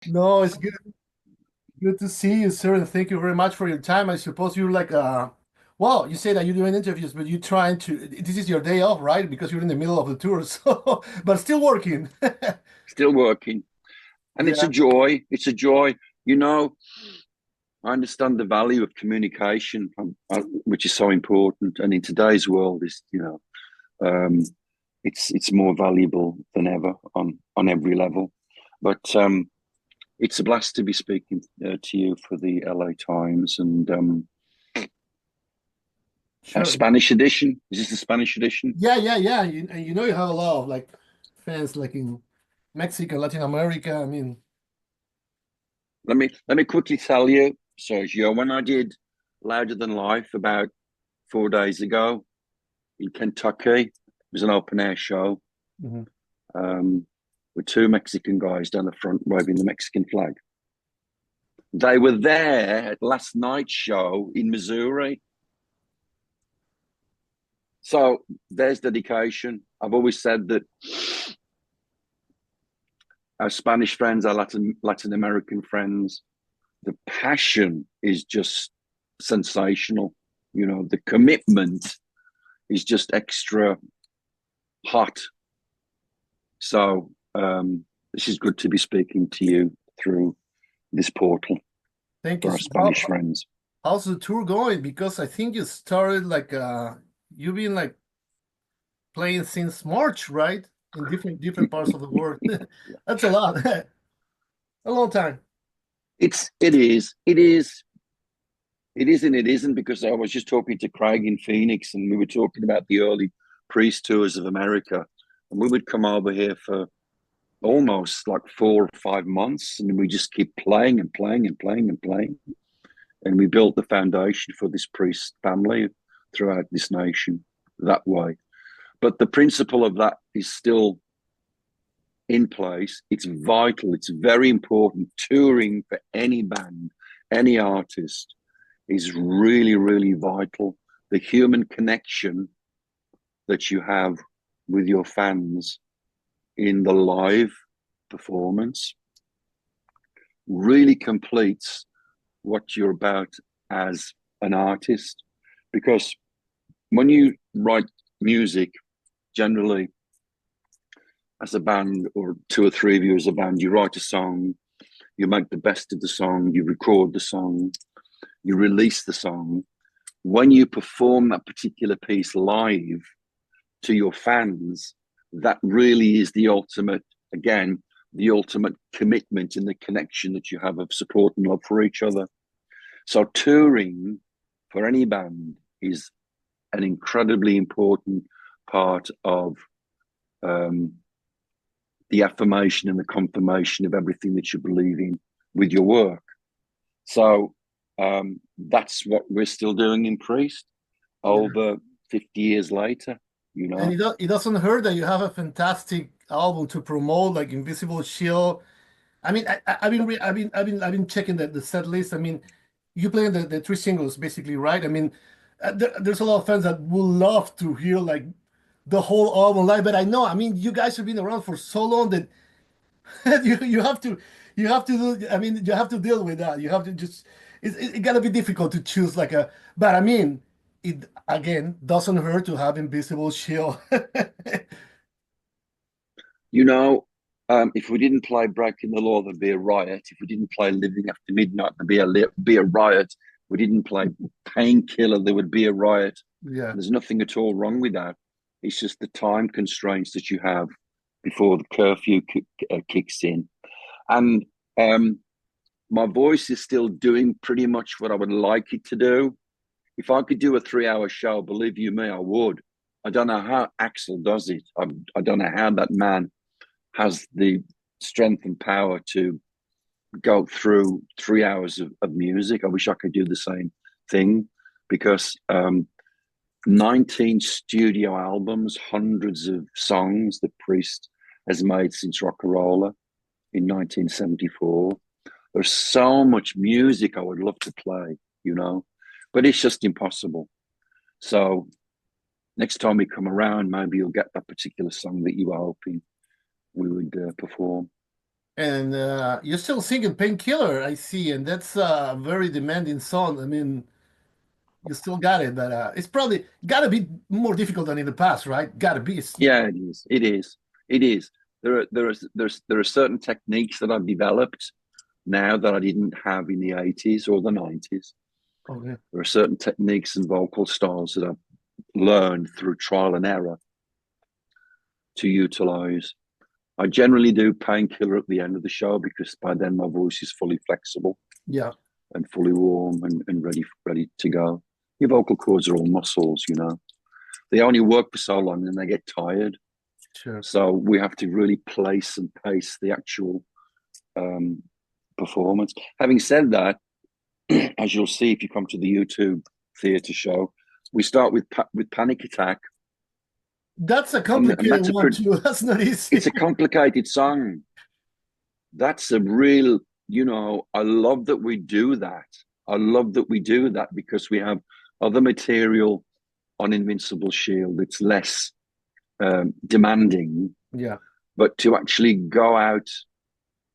No, it's good to see you, sir, and thank you very much for your time. I suppose you're like well, you say that you're doing interviews, but you're trying to this is your day off, right? Because you're in the middle of the tour, so but still working. Still working, and it's a Yeah, joy. It's a joy. You know, I understand the value of communication, which is so important. And in today's world, um, it's more valuable than ever on every level. But it's a blast to be speaking to you for the LA Times and our sure. Spanish edition. Is this the Spanish edition? Yeah. And you know you have a lot of like fans like in Mexico, Latin America. I mean, Let me quickly tell you, Sergio, when I did Louder Than Life about 4 days ago in Kentucky, it was an open air show mhm. um, with two Mexican guys down the front waving the Mexican flag. They were there at last night's show in Missouri. So there's dedication. I've always said that our Spanish friends, our Latin American friends, the passion is just sensational. You know, the commitment is just extra hot. So this is good to be speaking to you through this portal Thank you. for our Sir. Spanish friends. How's the tour going? Because I think you started like you've been like playing since March, right? In different parts of the world. That's a lot. A long time. It is and it isn't, because I was just talking to Craig in Phoenix and we were talking about the early priest tours of America, and we would come over here for almost like 4 or 5 months, and we just keep playing and playing and playing and playing, and we built the foundation for this priest family throughout this nation that way. But the principle of that is still in place. It's vital. It's very important. Touring for any band, any artist is really, really vital. The human connection that you have with your fans in the live performance really completes what you're about as an artist. Because when you write music, generally as a band, or two or three of you as a band, you write a song, you make the best of the song, you record the song, you release the song. When you perform that particular piece live to your fans, that really is the ultimate, again, the ultimate commitment and the connection that you have of support and love for each other. So touring for any band is an incredibly important part of um, the affirmation and the confirmation of everything that you believe in with your work. So that's what we're still doing in Priest Yeah. over 50 years later, you And know. it doesn't hurt that you have a fantastic album to promote, like Invisible Shield. I mean, I've been checking the set list. I mean, you playing the three singles basically, right? I mean, there's a lot of fans that would love to hear like the whole album live, but I know, I mean, you guys have been around for so long that you have to do. I mean, you have to deal with that. You have to just it gotta be difficult to choose like a. But I mean, it again doesn't hurt to have Invisible Shield. You know, if we didn't play Breaking the Law, there'd be a riot. If we didn't play Living After Midnight, there'd be a riot. We didn't play Painkiller, there would be a riot. Yeah. There's nothing at all wrong with that. It's just the time constraints that you have before the curfew kicks in. And my voice is still doing pretty much what I would like it to do. If I could do a 3 hour show, believe you me, I would. I don't know how Axel does it. I don't know how that man has the strength and power to go through 3 hours of music. I wish I could do the same thing, because 19 studio albums, hundreds of songs that Priest has made since Rocka Rolla in 1974. There's so much music I would love to play, you know, but it's just impossible. So next time we come around, maybe you'll get that particular song that you were hoping we would perform. And you're still singing Painkiller, I see, and that's a very demanding song. I mean, you still got it, but it's probably gotta be more difficult than in the past, right? Gotta be. Yeah, it is. It is. It is. There are certain techniques that I've developed now that I didn't have in the 80s or the 90s. Okay. There are certain techniques and vocal styles that I've learned through trial and error to utilize. I generally do Painkiller at the end of the show because by then my voice is fully flexible Yeah, and fully warm and ready to go. Your vocal cords are all muscles, you know. They only work for so long and they get tired. sure. So we have to really place and pace the actual performance. Having said that, as you'll see if you come to the YouTube theatre show, we start with Panic Attack, That's a and complicated one too. That's not it's easy. a complicated song. That's a real, you know, I love that we do that. I love that we do that because we have other material on Invincible Shield. It's less demanding, Yeah, but to actually go out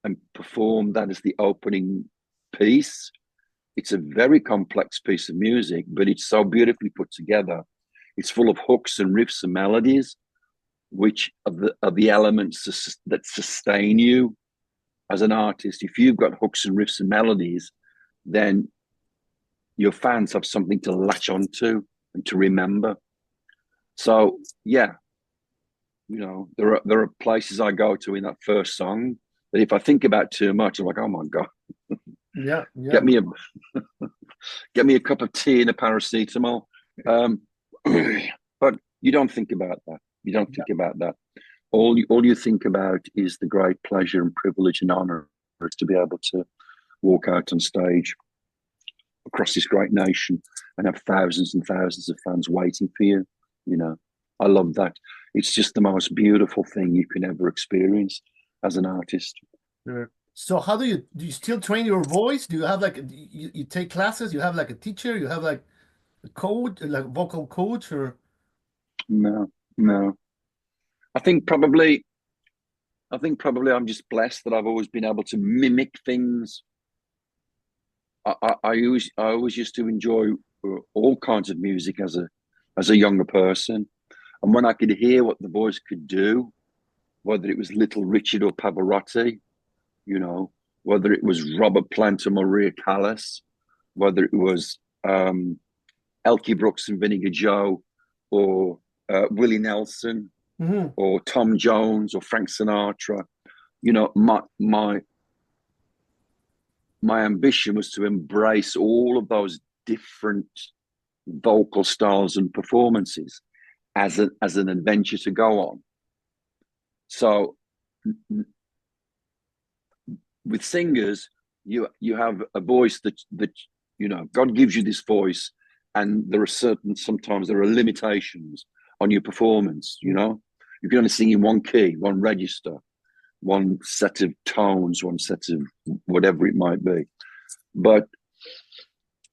and perform that as the opening piece, it's a very complex piece of music, but it's so beautifully put together. It's full of hooks and riffs and melodies, which are the elements that sustain you as an artist. If you've got hooks and riffs and melodies, then your fans have something to latch onto and to remember. So yeah, you know, there are places I go to in that first song that if I think about too much, I'm like, oh my god, yeah, yeah. get me a get me a cup of tea and a paracetamol. Um, but you don't think about that. You don't Yeah. think about that. All you think about is the great pleasure and privilege and honor to be able to walk out on stage across this great nation and have thousands and thousands of fans waiting for you. You know, I love that. It's just the most beautiful thing you can ever experience as an artist. Sure. So how do you still train your voice? Do you have like you take classes? You have like a teacher? You have like a coach, like vocal coach, or No, no. I think probably I'm just blessed that I've always been able to mimic things. I always used to enjoy all kinds of music as a younger person, and when I could hear what the voice could do, whether it was Little Richard or Pavarotti, you know, whether it was Robert Plant or Maria Callas, whether it was Elkie Brooks and Vinegar Joe, or Willie Nelson, Mhm. or Tom Jones, or Frank Sinatra. You know, my ambition was to embrace all of those different vocal styles and performances as an adventure to go on. So with singers, you have a voice that you know God gives you this voice, and sometimes there are limitations on your performance. You know, you can only sing in one key, one register, one set of tones, one set of whatever it might be. But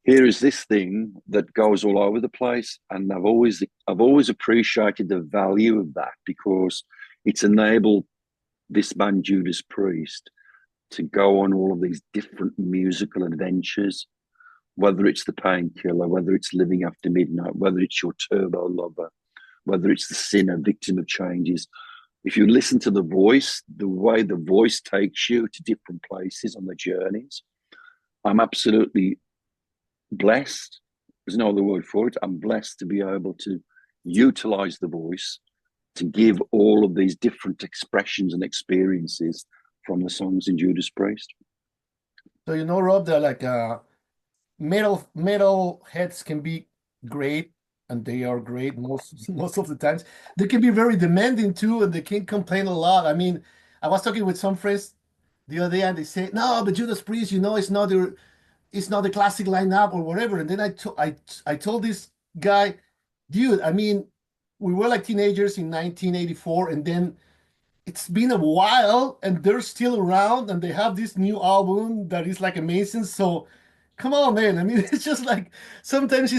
here is this thing that goes all over the place, and I've always appreciated the value of that because it's enabled this band Judas Priest to go on all of these different musical adventures, whether it's the Painkiller, whether it's Living After Midnight, whether it's Your Turbo Lover, whether it's the Sinner, Victim of Changes. If you listen to the voice, the way the voice takes you to different places on the journeys, I'm absolutely blessed. There's no other word for it. I'm blessed to be able to utilize the voice to give all of these different expressions and experiences from the songs in Judas Priest. So you know, Rob, that like metal heads can be great, and they are great most most of the times. They can be very demanding too, and they can complain a lot. I mean, I was talking with some friends the other day, and they say, "No, but Judas Priest, you know, it's not the classic lineup or whatever." And then I told this guy, dude, I mean, we were like teenagers in 1984, and then it's been a while, and they're still around, and they have this new album that is like amazing. So come on, man. I mean, it's just like sometimes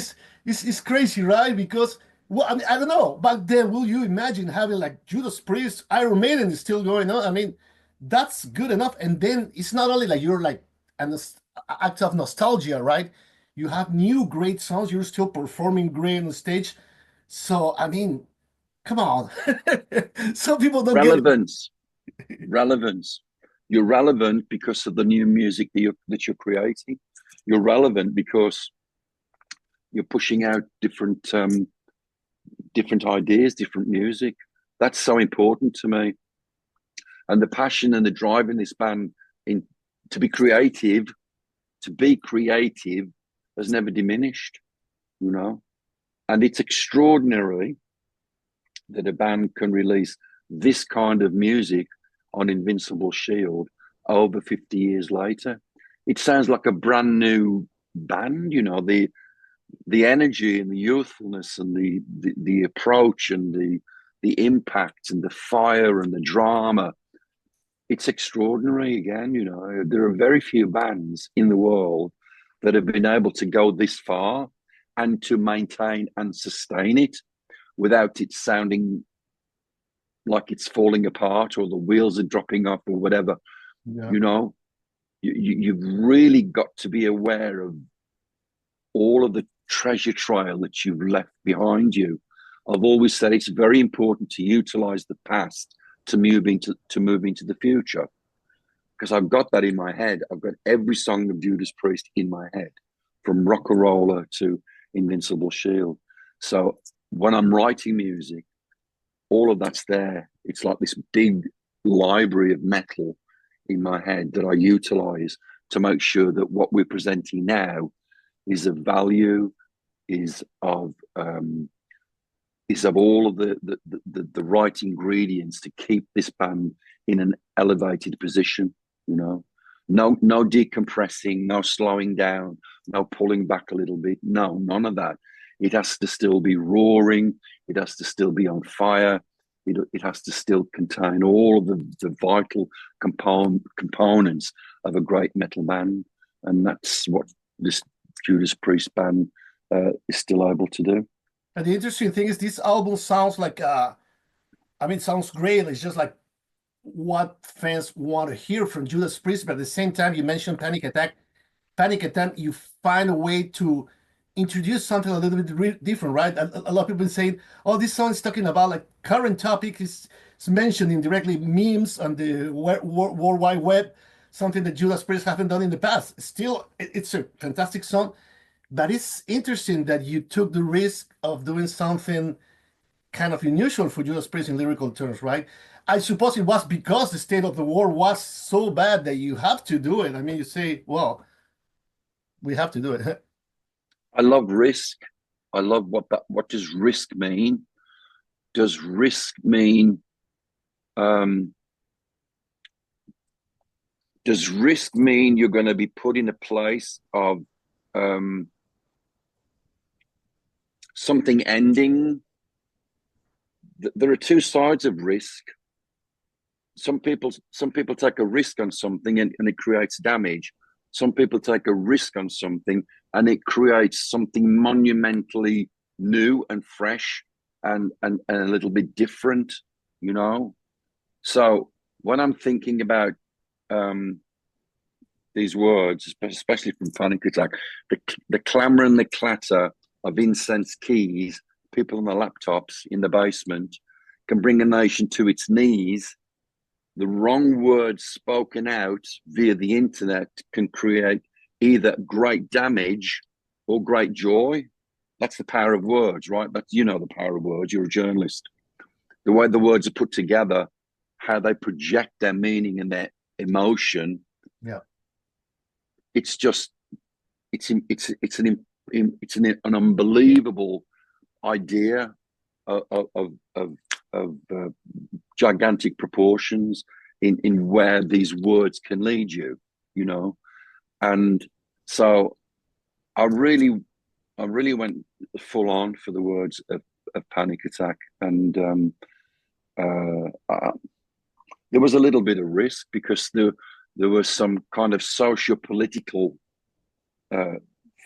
it's crazy, right? Because well, I mean, I don't know. Back then, will you imagine having like Judas Priest, Iron Maiden is still going on? I mean, that's good enough. And then it's not only like you're like an act of nostalgia, right? You have new great songs. You're still performing great on the stage. So I mean, come on. Some people don't get it. Relevance, relevance. You're relevant because of the new music that you're creating. You're relevant because you're pushing out different ideas, different music. That's so important to me. And the passion and the drive in this band in to be creative, has never diminished, you know. And it's extraordinary that a band can release this kind of music on Invincible Shield over 50 years later. It sounds like a brand new band, you know, the energy and the youthfulness and the approach and the impact and the fire and the drama. It's extraordinary again, you know. There are very few bands in the world that have been able to go this far and to maintain and sustain it without it sounding like it's falling apart or the wheels are dropping off or whatever. Yeah. You know, you've really got to be aware of all of the treasure trail that you've left behind you. I've always said it's very important to utilize the past to move into the future, because I've got that in my head. I've got every song of Judas Priest in my head, from Rocka Rolla to Invincible Shield. So when I'm writing music, all of that's there. It's like this big library of metal in my head that I utilize to make sure that what we're presenting now is of value, is of all of the right ingredients to keep this band in an elevated position. You know, no decompressing, no slowing down, no pulling back a little bit. No, none of that. It has to still be roaring. It has to still be on fire. It has to still contain all of the vital components of a great metal band, and that's what this Judas Priest band is still able to do. And the interesting thing is this album sounds like I mean, it sounds great. It's just like what fans want to hear from Judas Priest, but at the same time, you mentioned Panic Attack. Panic Attack, you find a way to introduce something a little bit different, right? A lot of people saying, "Oh, this song is talking about like current topic." It's mentioned indirectly memes on the World Wide Web, something that Judas Priest haven't done in the past. Still, it's a fantastic song, but it's interesting that you took the risk of doing something kind of unusual for Judas Priest in lyrical terms, right? I suppose it was because the state of the world was so bad that you have to do it. I mean, you say, well, we have to do it. I love risk. I love what does risk mean? Does risk mean you're going to be put in a place of something ending? There are two sides of risk. Some people take a risk on something and it creates damage. Some people take a risk on something and it creates something monumentally new and fresh and a little bit different, you know. So when I'm thinking about these words, especially from Panic Attack, the clamour and the clatter of incense keys, people on the laptops in the basement, can bring a nation to its knees. The wrong words spoken out via the internet can create either great damage or great joy. That's the power of words, right? That's, you know, the power of words. You're a journalist. The way the words are put together, how they project their meaning and their emotion. Yeah. It's just, it's an unbelievable idea of gigantic proportions in where these words can lead you, you know. And so I really went full on for the words of Panic Attack, and there was a little bit of risk because there was some kind of socio-political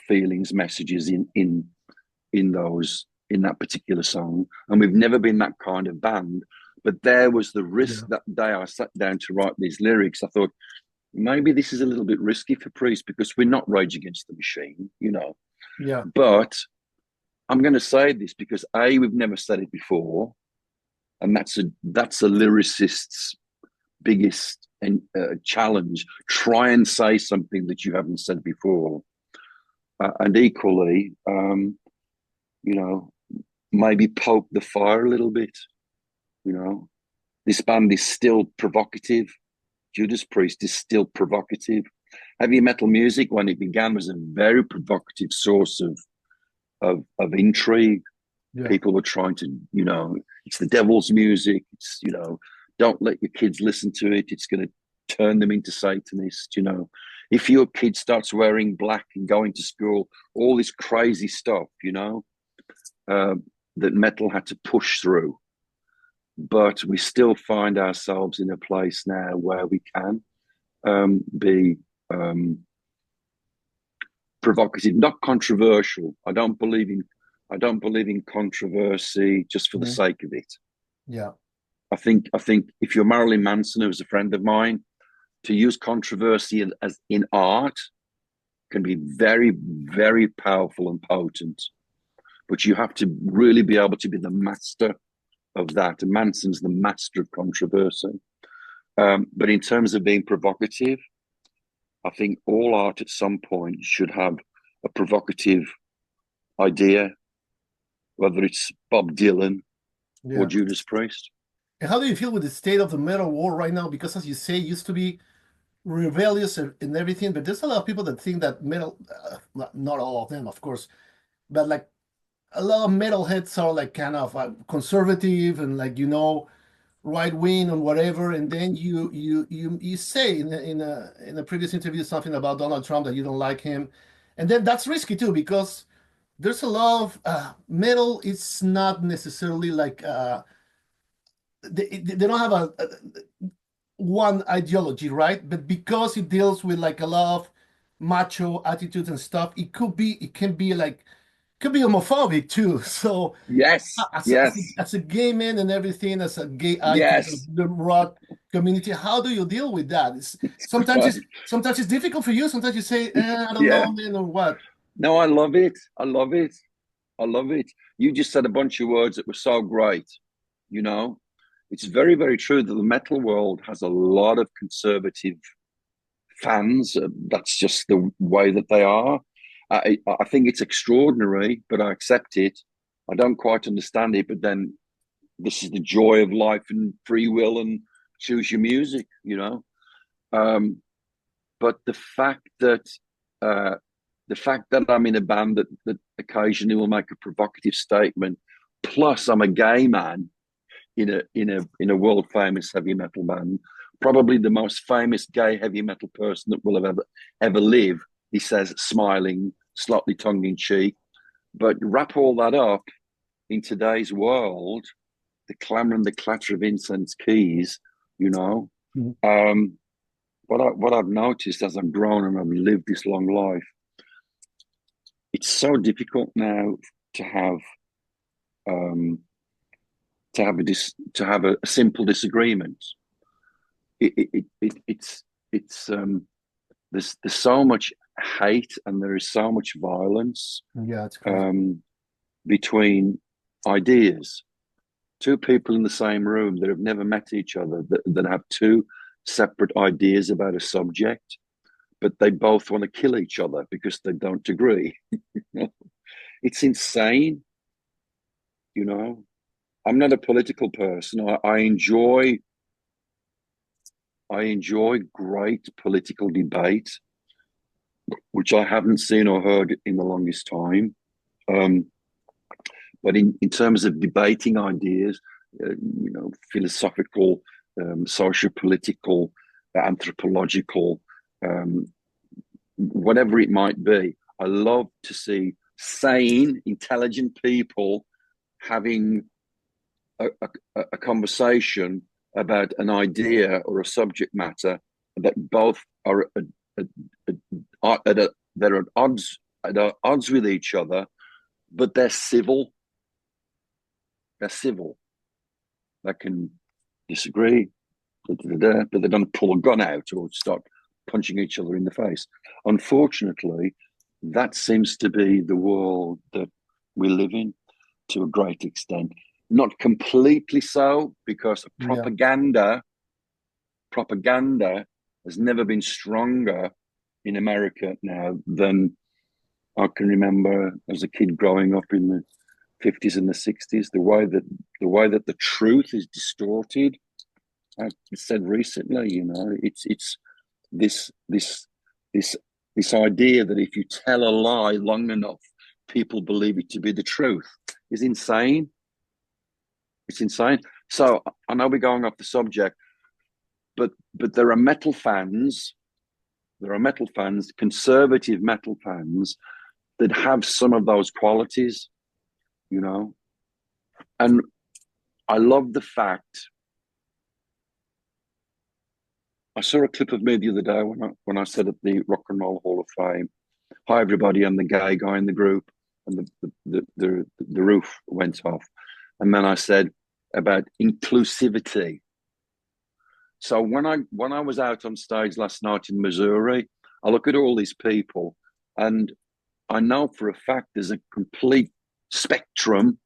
feelings, messages in that particular song, and we've never been that kind of band. But there was the risk Yeah. that day I sat down to write these lyrics. I thought, maybe this is a little bit risky for Priest because we're not Rage Against the Machine, you know. Yeah. But I'm going to say this because A, we've never said it before, and that's a lyricist's biggest challenge. Try and say something that you haven't said before, and equally, you know, maybe poke the fire a little bit. You know, this band is still provocative. Judas Priest is still provocative. Heavy metal music, when it began, was a very provocative source of intrigue. Yeah. People were trying to, you know, it's the devil's music. It's, you know, don't let your kids listen to it. It's going to turn them into Satanists, you know. If your kid starts wearing black and going to school, all this crazy stuff, you know, that metal had to push through. But we still find ourselves in a place now where we can be provocative, not controversial. I don't believe in controversy just for the Mhm. sake of it. Yeah. I think if you're Marilyn Manson, who's a friend of mine, to use controversy as in art can be very, very powerful and potent. But you have to really be able to be the master of that. And Manson's the master of controversy. But in terms of being provocative, I think all art at some point should have a provocative idea, whether it's Bob Dylan or Yeah. Judas Priest. And how do you feel with the state of the metal world right now? Because as you say, it used to be rebellious and everything, but there's a lot of people that think that metal, not all of them, of course, but like a lot of metalheads are like kind of conservative and like, right wing and whatever. And then you say in a previous interview something about Donald Trump that you don't like him. And then that's risky too, because there's a lot of metal. It's not necessarily like they don't have one ideology, right? But because it deals with like a lot of macho attitudes and stuff, it can be like could be homophobic too. So Yes, yes, as a gay man and everything, as a gay icon of yes. the rock community, how do you deal with that? Sometimes it's difficult for you. Sometimes you say, I don't Yeah. know, man, or what. No, I love it. I love it. I love it. You just said a bunch of words that were so great. You know, it's very, very true that the metal world has a lot of conservative fans. That's just the way that they are. I think it's extraordinary, but I accept it. I don't quite understand it, but then this is the joy of life and free will and choose your music, you know. But uh, the fact that I'm in a band that occasionally will make a provocative statement, plus I'm a gay man in a world famous heavy metal band, probably the most famous gay heavy metal person that will have ever live. He says, smiling, slightly tongue in cheek. But wrap all that up in today's world, the clamor and the clatter of incense keys, you know. Mhm. Um, what I've noticed as I've grown and I've lived this long life, it's so difficult now to have um, to have a simple disagreement. It's there's so much hate and there is so much violence Yeah, it's crazy. um, between ideas. Two people in the same room that have never met each other, that have two separate ideas about a subject, but they both want to kill each other because they don't agree. It's insane, you know. I'm not a political person. I enjoy great political debate, which I haven't seen or heard in the longest time. Um, but in terms of debating ideas, you know, philosophical, socio-political, anthropological, um, whatever it might be, I love to see sane, intelligent people having a conversation about an idea or a subject matter that both are they're at odds with each other, but they're civil. They're civil. They can disagree, but they don't pull a gun out or start punching each other in the face. Unfortunately, that seems to be the world that we live in to a great extent. Not completely so, because Yeah. propaganda has never been stronger in America now than I can remember as a kid growing up in the 50s and the 60s. The way that the truth is distorted. I said recently, you know, it's this this idea that if you tell a lie long enough, people believe it to be the truth is insane. It's insane. So I know we're going off the subject, but there are metal fans. There are metal fans, conservative metal fans, that have some of those qualities, you know. And I love the fact. I saw a clip of me the other day when I said at the Rock and Roll Hall of Fame, "Hi everybody, I'm the gay guy in the group," and the roof went off. And then I said about inclusivity. So when I was out on stage last night in Missouri, I look at all these people, and I know for a fact there's a complete spectrum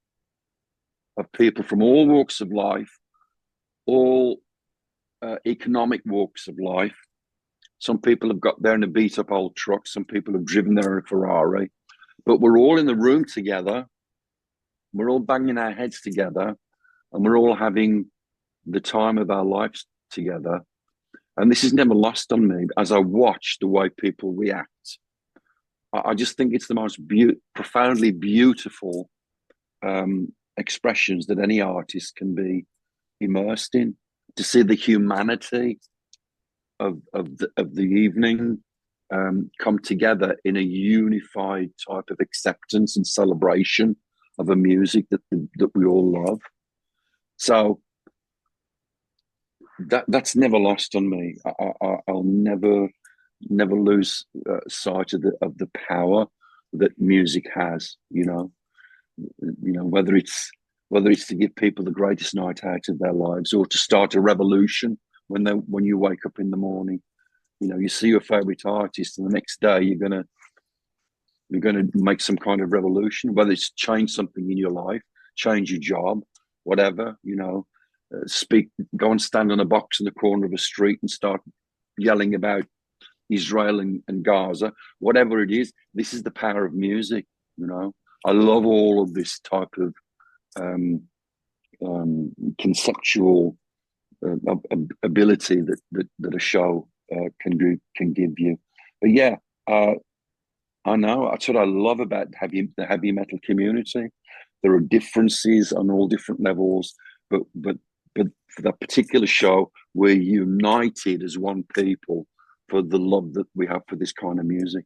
of people from all walks of life, all economic walks of life. Some people have got there in a beat up old truck. Some people have driven there in a Ferrari. But we're all in the room together. We're all banging our heads together. And we're all having the time of our lives together. And this is never lost on me as I watch the way people react. I just think it's the most profoundly beautiful expressions that any artist can be immersed in. To see the humanity of the evening come together in a unified type of acceptance and celebration of a music that we all love. So that's never lost on me. I'll never lose sight of the power that music has. You know, whether it's to give people the greatest night out of their lives or to start a revolution when you wake up in the morning. You know, you see your favorite artist, and the next day you're gonna make some kind of revolution, whether it's change something in your life, change your job, whatever. You know, go and stand on a box in the corner of a street and start yelling about Israel and Gaza, whatever it is. This is the power of music. You know, I love all of this type of conceptual ability that a show can give you. But yeah, I know that's what I love about the heavy metal community. There are differences on all different levels, but for that particular show, we're united as one people for the love that we have for this kind of music.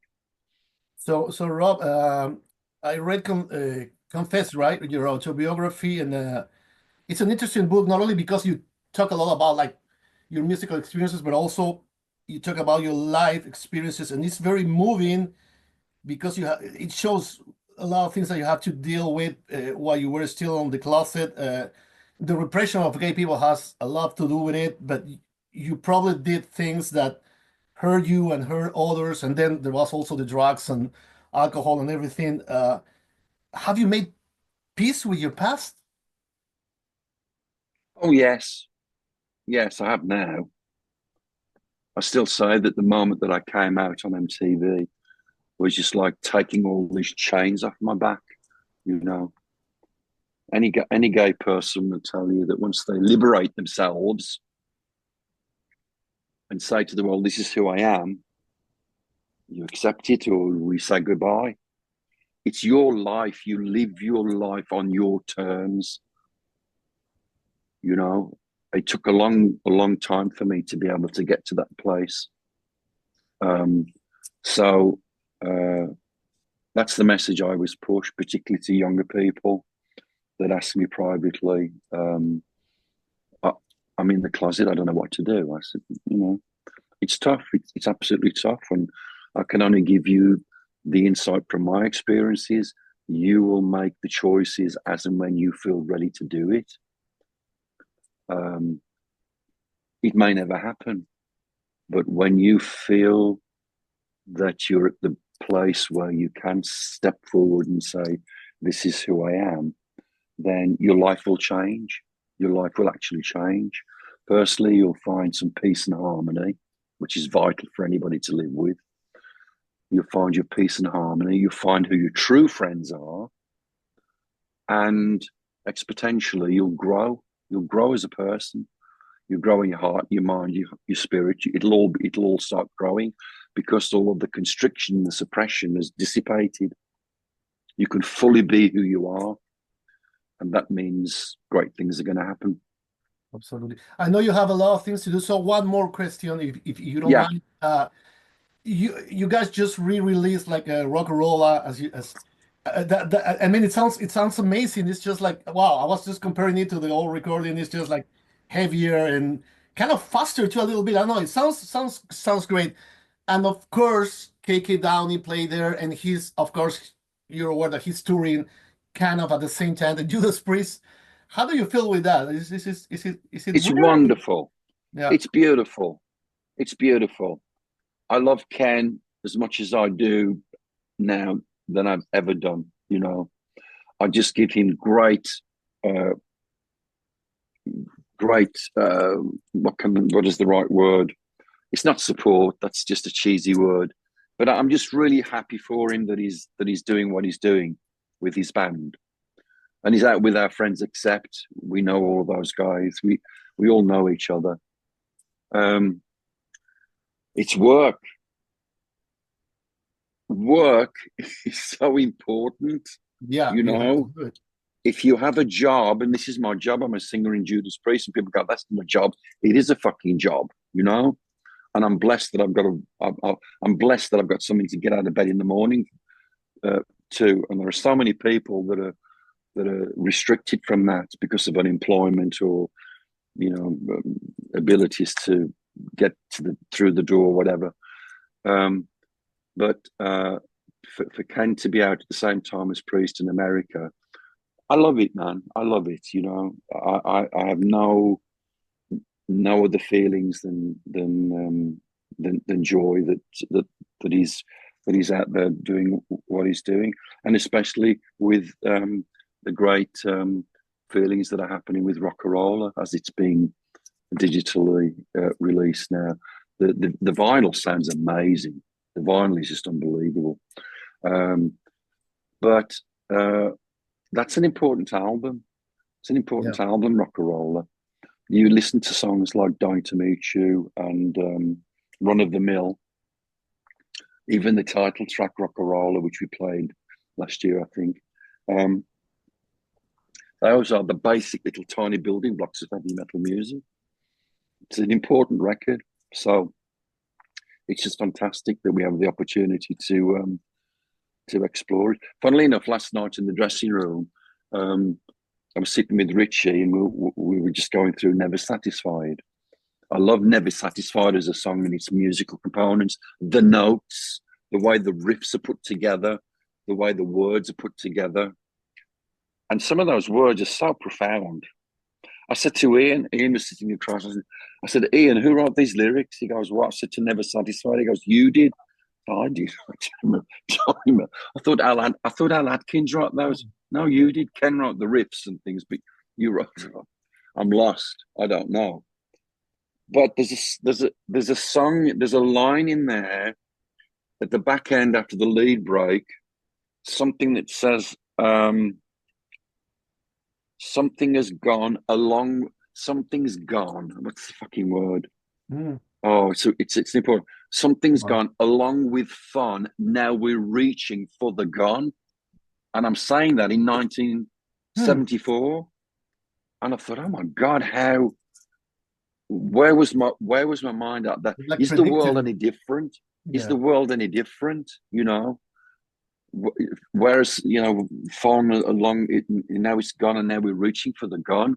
So Rob, I read Confess, right, your autobiography, and it's an interesting book, not only because you talk a lot about like your musical experiences, but also you talk about your life experiences, and it's very moving because it shows a lot of things that you have to deal with while you were still on the closet. The repression of gay people has a lot to do with it, but you probably did things that hurt you and hurt others, and then there was also the drugs and alcohol and everything. Have you made peace with your past? Oh yes, I have now. I still say that the moment that I came out on MTV was just like taking all these chains off my back. You know, any gay person will tell you that once they liberate themselves and say to the world, "This is who I am," you accept it or we say goodbye. It's your life. You live your life on your terms. You know, it took a long time for me to be able to get to that place. So that's the message I always push, particularly to younger people that ask me privately. I'm in the closet. I don't know what to do. I said, you know, it's tough. It's absolutely tough, and I can only give you the insight from my experiences. You will make the choices as and when you feel ready to do it. it may never happen. But when you feel that you're at the place where you can step forward and say, this is who I am, then your life will change. Your life will actually change. Firstly, you'll find some peace and harmony, which is vital for anybody to live with. You'll find your peace and harmony. You'll find who your true friends are. And exponentially, you'll grow. You'll grow as a person. You grow in your heart, your mind, your spirit. It'll all start growing because all of the constriction, the suppression is dissipated. You can fully be who you are, and that means great things are going to happen. Absolutely. I know you have a lot of things to do. So one more question, if you don't Yeah. mind. You guys just re-released like a Rocka Rolla I mean, it sounds amazing. It's just like, wow, I was just comparing it to the old recording. It's just like heavier and kind of faster too a little bit. I don't know. It sounds great. And of course, KK Downey played there, and of course, you're aware that he's touring kind of at the same time. The Judas Priest. How do you feel with that? Is it It's weird? wonderful. Yeah. It's beautiful. It's beautiful. I love Ken as much as I do now than I've ever done. You know, I just give him great, what is the right word? It's not support. That's just a cheesy word. But I'm just really happy for him that he's doing what he's doing with his band, and he's out with our friends. Except we know all of those guys. We all know each other. It's work. Work is so important. Yeah. You You have to know, do it. if you have a job, and this is my job, I'm a singer in Judas Priest, and people go, "That's not a job." It is a fucking job, you know. And I'm blessed that I'm blessed that I've got something to get out of bed in the morning too. And there are so many people that are restricted from that because of unemployment or abilities to get through the door or whatever. But for Ken to be out at the same time as Priest in America, I love it, man. I love it. You know, I have no other feelings than joy that he's out there doing what he's doing, and especially with the great feelings that are happening with Rocka Rolla as it's being digitally released now. The vinyl sounds amazing. The vinyl is just unbelievable. But that's an important album. It's an important album, Rocka Rolla. You listen to songs like Dying to Meet You and Run of the Mill, even the title track, Rocka Rolla, which we played last year, I think. Those are the basic little tiny building blocks of heavy metal music. It's an important record. So it's just fantastic that we have the opportunity to explore it. Funnily enough, last night in the dressing room, I was sitting with Richie and we were just going through Never Satisfied. I love Never Satisfied as a song and its musical components, the notes, the way the riffs are put together, the way the words are put together. And some of those words are so profound. I said to Ian was sitting across, I said, Ian, who wrote these lyrics? He goes, what? I said, to Never Satisfied. He goes, you did? I did. I thought Al Atkins wrote those. No, you did. Ken wrote the riffs and things, but you wrote them. I'm lost. I don't know. But there's a song, there's a line in there at the back end after the lead break, something that says something has gone along. Something's gone. What's the fucking word? Oh, so it's important. Something's gone along with fun. Now we're reaching for the gone. And I'm saying that in 1974. And I thought, oh my God, where was my mind at that? Like Is the world predicted. any different? Yeah. Is the world any different? You know? Whereas, fun along it, now it's gone and now we're reaching for the gone.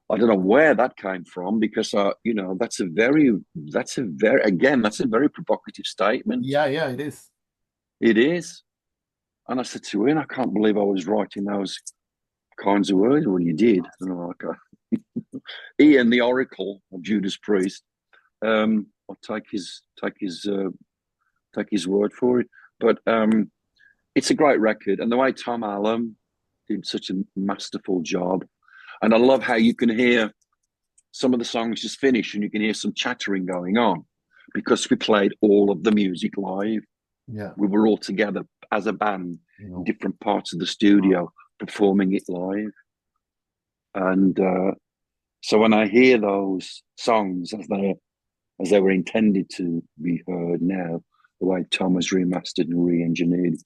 I don't know where that came from because that's a very provocative statement. Yeah, it is. It is. And I said to Ian, I can't believe I was writing those kinds of words when you did. And I'm like, Ian, the Oracle of Judas Priest. I'll take his word for it. But it's a great record, and the way Tom Allen did such a masterful job, and I love how you can hear some of the songs just finish, and you can hear some chattering going on because we played all of the music live. Yeah, we were all together as a band in different parts of the studio performing it live, and so when I hear those songs as they were intended to be heard now, the way Tom has remastered and re-engineered,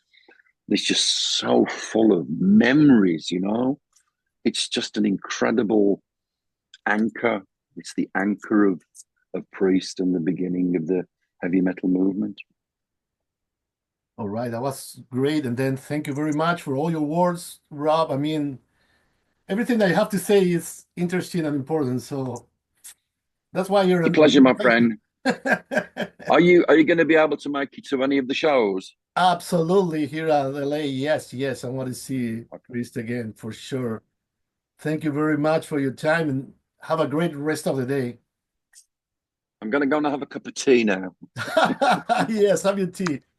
it's just so full of memories, you know? It's just an incredible anchor. It's the anchor of Priest and the beginning of the heavy metal movement. all right, that was great. And then thank you very much for all your words, Rob. I mean, everything that you have to say is interesting and important. So that's why you're It's a pleasure, my friend. you. Are you going to be able to make it to any of the shows? Absolutely, here at LA. Yes, yes. I want to see Priest again for sure. Thank you very much for your time and have a great rest of the day. I'm going to go and have a cup of tea now. Yes, have your tea.